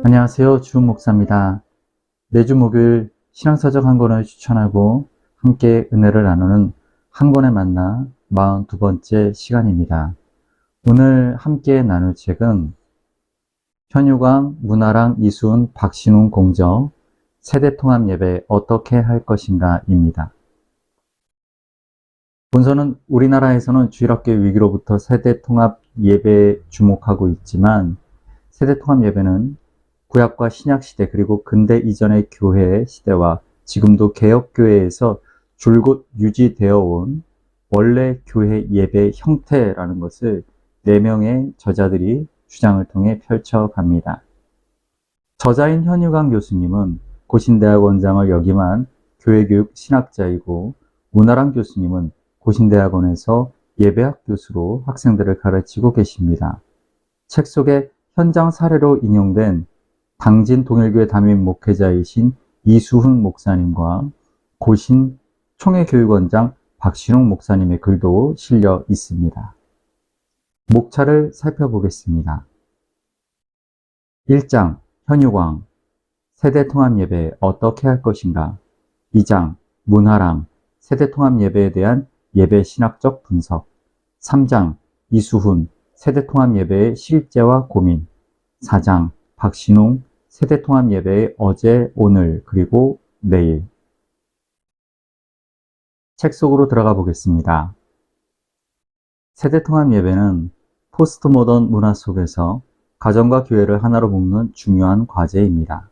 안녕하세요. 주은 목사입니다. 매주 목요일 신앙서적 한 권을 추천하고 함께 은혜를 나누는 한 권의 만나 42번째 시간입니다. 오늘 함께 나눌 책은 현유광, 문아랑, 이수은, 박신웅 공저 세대통합예배 어떻게 할 것인가 입니다. 본서는 우리나라에서는 주일학교 위기로부터 세대통합예배에 주목하고 있지만 세대통합예배는 구약과 신약시대 그리고 근대 이전의 교회 시대와 지금도 개혁교회에서 줄곧 유지되어 온 원래 교회 예배 형태라는 것을 4명의 저자들이 주장을 통해 펼쳐갑니다. 저자인 현유광 교수님은 고신대학 원장을 역임한 교회교육 신학자이고 문아랑 교수님은 고신대학원에서 예배학 교수로 학생들을 가르치고 계십니다. 책 속에 현장 사례로 인용된 당진 동일교회 담임 목회자이신 이수훈 목사님과 고신 총회교육원장 박신웅 목사님의 글도 실려 있습니다. 목차를 살펴보겠습니다. 1장 현유광 세대통합예배 어떻게 할 것인가. 2장 문아랑 세대통합예배에 대한 예배신학적 분석. 3장 이수훈 세대통합예배의 실제와 고민. 4장 박신웅 세대통합예배의 어제, 오늘, 그리고 내일. 책 속으로 들어가 보겠습니다. 세대통합예배는 포스트 모던 문화 속에서 가정과 교회를 하나로 묶는 중요한 과제입니다.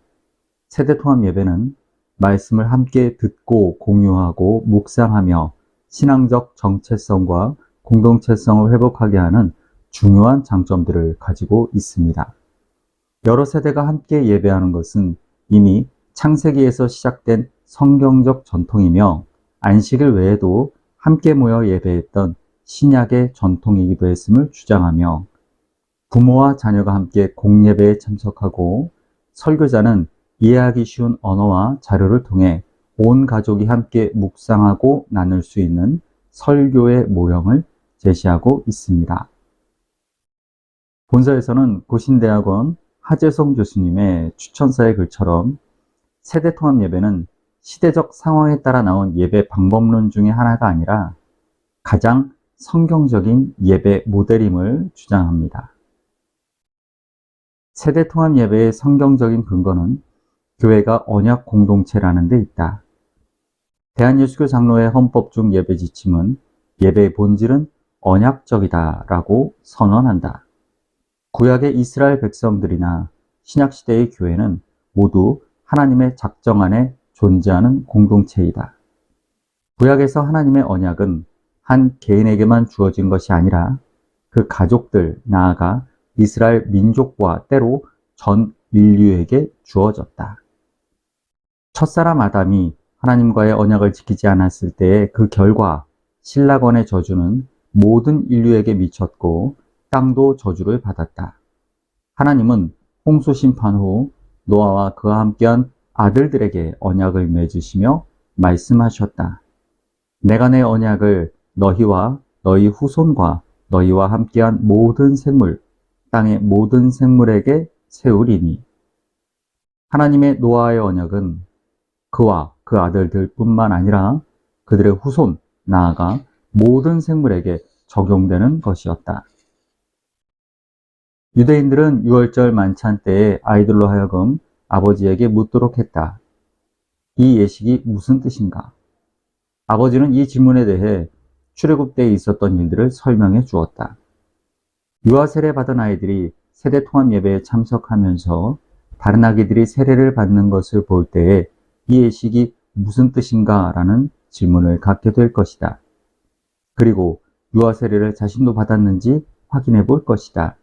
세대통합예배는 말씀을 함께 듣고 공유하고 묵상하며 신앙적 정체성과 공동체성을 회복하게 하는 중요한 장점들을 가지고 있습니다. 여러 세대가 함께 예배하는 것은 이미 창세기에서 시작된 성경적 전통이며 안식일 외에도 함께 모여 예배했던 신약의 전통이기도 했음을 주장하며 부모와 자녀가 함께 공예배에 참석하고 설교자는 이해하기 쉬운 언어와 자료를 통해 온 가족이 함께 묵상하고 나눌 수 있는 설교의 모형을 제시하고 있습니다. 본서에서는 고신대학원 하재성 교수님의 추천사의 글처럼 세대통합예배는 시대적 상황에 따라 나온 예배 방법론 중에 하나가 아니라 가장 성경적인 예배 모델임을 주장합니다. 세대통합예배의 성경적인 근거는 교회가 언약 공동체라는 데 있다. 대한예수교 장로회 헌법 중 예배 지침은 예배의 본질은 언약적이다라고 선언한다. 구약의 이스라엘 백성들이나 신약시대의 교회는 모두 하나님의 작정 안에 존재하는 공동체이다. 구약에서 하나님의 언약은 한 개인에게만 주어진 것이 아니라 그 가족들, 나아가 이스라엘 민족과 때로 전 인류에게 주어졌다. 첫사람 아담이 하나님과의 언약을 지키지 않았을 때의 그 결과 신라권의 저주는 모든 인류에게 미쳤고 땅도 저주를 받았다. 하나님은 홍수 심판 후 노아와 그와 함께한 아들들에게 언약을 맺으시며 말씀하셨다. 내가 내 언약을 너희와 너희 후손과 너희와 함께한 모든 생물, 땅의 모든 생물에게 세우리니. 하나님의 노아의 언약은 그와 그 아들들뿐만 아니라 그들의 후손, 나아가 모든 생물에게 적용되는 것이었다. 유대인들은 유월절 만찬 때에 아이들로 하여금 아버지에게 묻도록 했다. 이 예식이 무슨 뜻인가? 아버지는 이 질문에 대해 출애굽 때에 있었던 일들을 설명해 주었다. 유아 세례 받은 아이들이 세대 통합 예배에 참석하면서 다른 아기들이 세례를 받는 것을 볼 때에 이 예식이 무슨 뜻인가? 라는 질문을 갖게 될 것이다. 그리고 유아 세례를 자신도 받았는지 확인해 볼 것이다.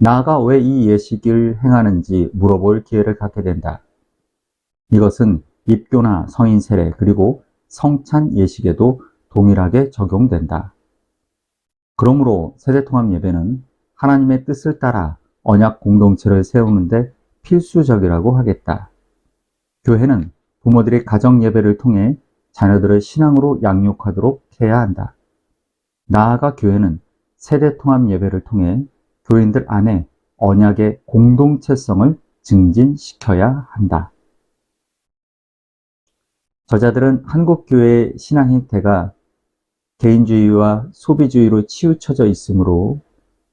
나아가 왜 이 예식을 행하는지 물어볼 기회를 갖게 된다. 이것은 입교나 성인 세례 그리고 성찬 예식에도 동일하게 적용된다. 그러므로 세대통합 예배는 하나님의 뜻을 따라 언약 공동체를 세우는데 필수적이라고 하겠다. 교회는 부모들이 가정 예배를 통해 자녀들을 신앙으로 양육하도록 해야 한다. 나아가 교회는 세대통합 예배를 통해 교인들 안에 언약의 공동체성을 증진시켜야 한다. 저자들은 한국교회의 신앙 행태가 개인주의와 소비주의로 치우쳐져 있으므로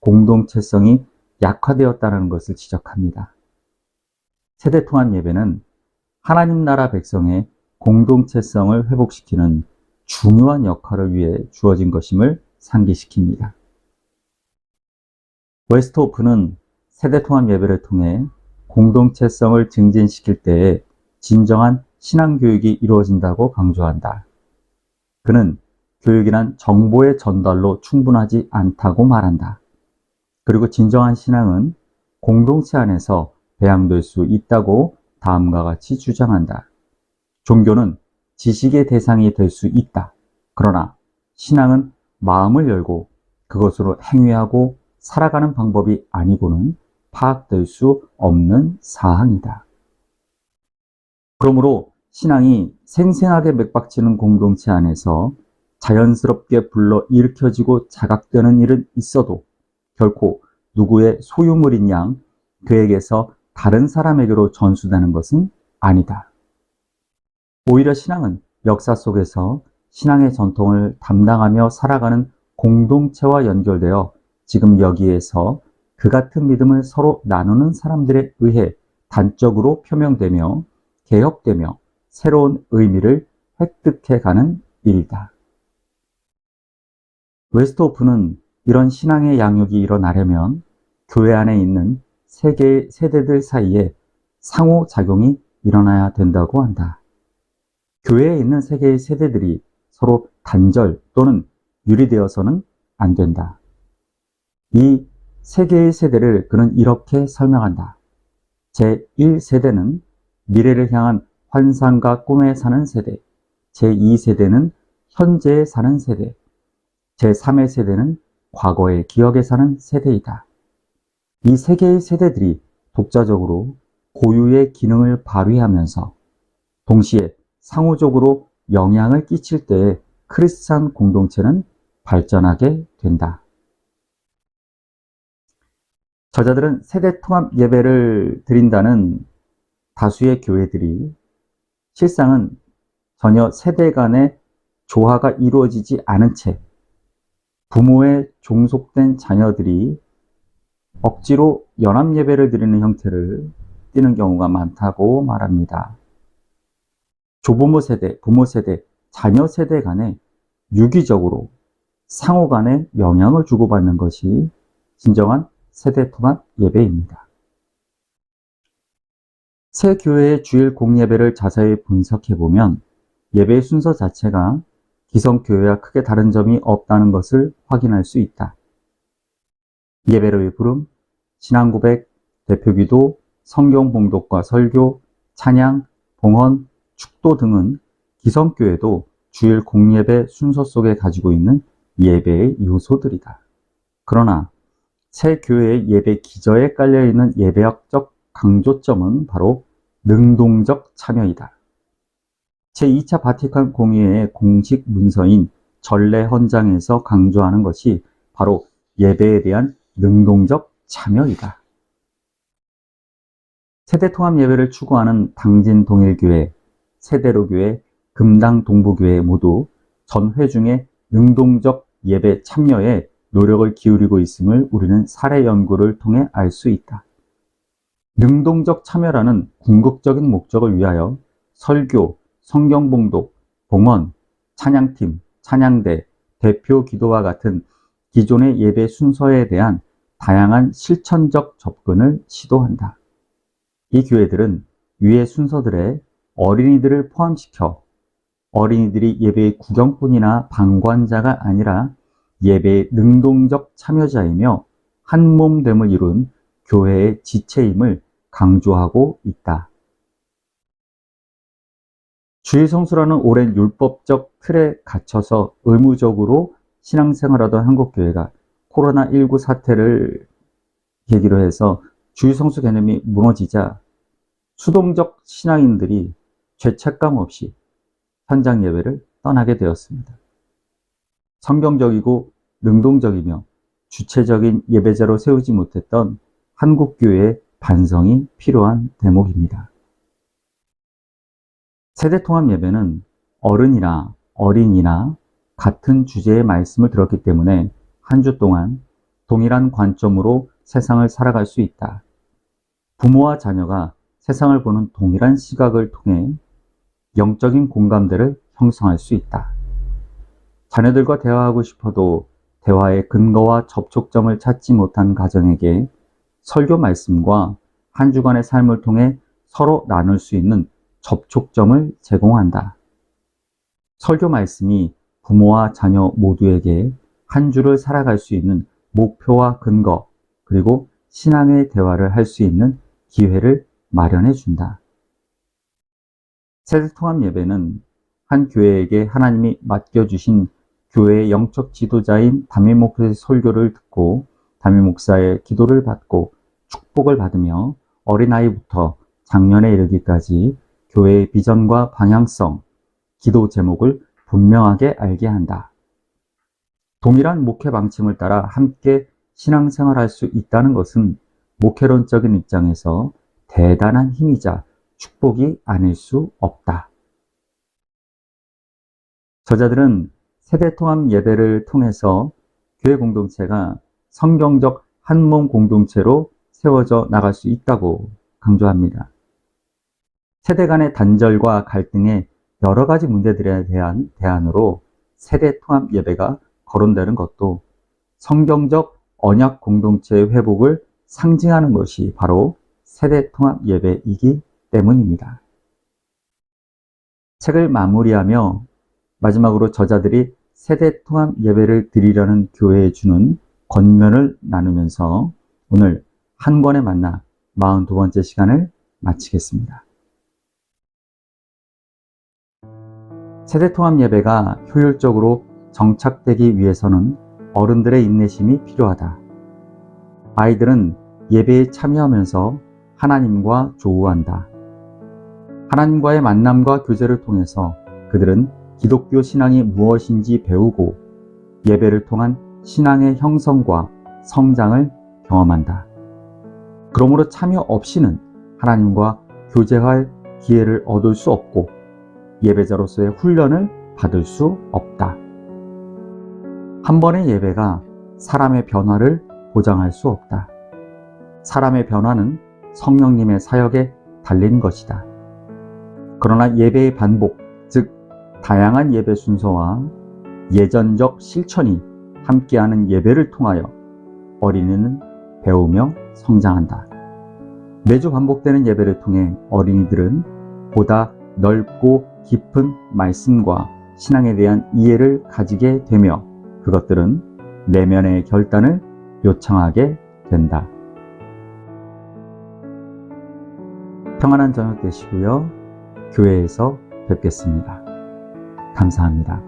공동체성이 약화되었다는 것을 지적합니다. 세대통합 예배는 하나님 나라 백성의 공동체성을 회복시키는 중요한 역할을 위해 주어진 것임을 상기시킵니다. 웨스트호프는 세대통합 예배를 통해 공동체성을 증진시킬 때에 진정한 신앙교육이 이루어진다고 강조한다. 그는 교육이란 정보의 전달로 충분하지 않다고 말한다. 그리고 진정한 신앙은 공동체 안에서 배양될 수 있다고 다음과 같이 주장한다. 종교는 지식의 대상이 될 수 있다. 그러나 신앙은 마음을 열고 그것으로 행위하고 살아가는 방법이 아니고는 파악될 수 없는 사항이다. 그러므로 신앙이 생생하게 맥박치는 공동체 안에서 자연스럽게 불러 일으켜지고 자각되는 일은 있어도 결코 누구의 소유물인 양 그에게서 다른 사람에게로 전수되는 것은 아니다. 오히려 신앙은 역사 속에서 신앙의 전통을 담당하며 살아가는 공동체와 연결되어 지금 여기에서 그 같은 믿음을 서로 나누는 사람들에 의해 단적으로 표명되며 개혁되며 새로운 의미를 획득해가는 일이다. 웨스트호프는 이런 신앙의 양육이 일어나려면 교회 안에 있는 세 개의 세대들 사이에 상호작용이 일어나야 된다고 한다. 교회에 있는 세 개의 세대들이 서로 단절 또는 유리되어서는 안 된다. 이 세 개의 세대를 그는 이렇게 설명한다. 제1세대는 미래를 향한 환상과 꿈에 사는 세대, 제2세대는 현재에 사는 세대, 제3의 세대는 과거의 기억에 사는 세대이다. 이 세 개의 세대들이 독자적으로 고유의 기능을 발휘하면서 동시에 상호적으로 영향을 끼칠 때에 크리스찬 공동체는 발전하게 된다. 저자들은 세대 통합 예배를 드린다는 다수의 교회들이 실상은 전혀 세대 간의 조화가 이루어지지 않은 채 부모의 종속된 자녀들이 억지로 연합 예배를 드리는 형태를 띠는 경우가 많다고 말합니다. 조부모 세대, 부모 세대, 자녀 세대 간에 유기적으로 상호 간에 영향을 주고받는 것이 진정한 세대 통합 예배입니다. 새 교회의 주일 공예배를 자세히 분석해보면 예배의 순서 자체가 기성교회와 크게 다른 점이 없다는 것을 확인할 수 있다. 예배로의 부름, 신앙고백, 대표기도, 성경 봉독과 설교, 찬양, 봉헌, 축도 등은 기성교회도 주일 공예배 순서 속에 가지고 있는 예배의 요소들이다. 그러나 새 교회의 예배 기저에 깔려있는 예배학적 강조점은 바로 능동적 참여이다. 제2차 바티칸 공의회의 공식 문서인 전례 헌장에서 강조하는 것이 바로 예배에 대한 능동적 참여이다. 세대통합 예배를 추구하는 당진동일교회, 세대로교회, 금당동부교회 모두 전회 중에 능동적 예배 참여에 노력을 기울이고 있음을 우리는 사례 연구를 통해 알 수 있다. 능동적 참여라는 궁극적인 목적을 위하여 설교, 성경봉독, 봉헌, 찬양팀, 찬양대, 대표 기도와 같은 기존의 예배 순서에 대한 다양한 실천적 접근을 시도한다. 이 교회들은 위의 순서들에 어린이들을 포함시켜 어린이들이 예배의 구경꾼이나 방관자가 아니라 예배의 능동적 참여자이며 한몸됨을 이룬 교회의 지체임을 강조하고 있다. 주일 성수라는 오랜 율법적 틀에 갇혀서 의무적으로 신앙생활하던 한국교회가 코로나19 사태를 계기로 해서 주일 성수 개념이 무너지자 수동적 신앙인들이 죄책감 없이 현장 예배를 떠나게 되었습니다. 성경적이고 능동적이며 주체적인 예배자로 세우지 못했던 한국교회의 반성이 필요한 대목입니다. 세대통합예배는 어른이나 어린이나 같은 주제의 말씀을 들었기 때문에 한 주 동안 동일한 관점으로 세상을 살아갈 수 있다. 부모와 자녀가 세상을 보는 동일한 시각을 통해 영적인 공감대를 형성할 수 있다. 자녀들과 대화하고 싶어도 대화의 근거와 접촉점을 찾지 못한 가정에게 설교 말씀과 한 주간의 삶을 통해 서로 나눌 수 있는 접촉점을 제공한다. 설교 말씀이 부모와 자녀 모두에게 한 주를 살아갈 수 있는 목표와 근거, 그리고 신앙의 대화를 할 수 있는 기회를 마련해 준다. 세대통합 예배는 한 교회에게 하나님이 맡겨주신 교회의 영적 지도자인 담임 목사의 설교를 듣고 담임 목사의 기도를 받고 축복을 받으며 어린아이부터 장년에 이르기까지 교회의 비전과 방향성, 기도 제목을 분명하게 알게 한다. 동일한 목회 방침을 따라 함께 신앙생활할 수 있다는 것은 목회론적인 입장에서 대단한 힘이자 축복이 아닐 수 없다. 저자들은 세대통합 예배를 통해서 교회 공동체가 성경적 한몸 공동체로 세워져 나갈 수 있다고 강조합니다. 세대 간의 단절과 갈등의 여러 가지 문제들에 대한 대안으로 세대통합 예배가 거론되는 것도 성경적 언약 공동체의 회복을 상징하는 것이 바로 세대통합 예배이기 때문입니다. 책을 마무리하며 마지막으로 저자들이 세대통합 예배를 드리려는 교회에 주는 권면을 나누면서 오늘 한 권에 만나 42번째 시간을 마치겠습니다. 세대통합 예배가 효율적으로 정착되기 위해서는 어른들의 인내심이 필요하다. 아이들은 예배에 참여하면서 하나님과 조우한다. 하나님과의 만남과 교제를 통해서 그들은 기독교 신앙이 무엇인지 배우고 예배를 통한 신앙의 형성과 성장을 경험한다. 그러므로 참여 없이는 하나님과 교제할 기회를 얻을 수 없고 예배자로서의 훈련을 받을 수 없다. 한 번의 예배가 사람의 변화를 보장할 수 없다. 사람의 변화는 성령님의 사역에 달린 것이다. 그러나 예배의 반복, 즉 다양한 예배 순서와 예전적 실천이 함께하는 예배를 통하여 어린이는 배우며 성장한다. 매주 반복되는 예배를 통해 어린이들은 보다 넓고 깊은 말씀과 신앙에 대한 이해를 가지게 되며 그것들은 내면의 결단을 요청하게 된다. 평안한 저녁 되시고요. 교회에서 뵙겠습니다. 감사합니다.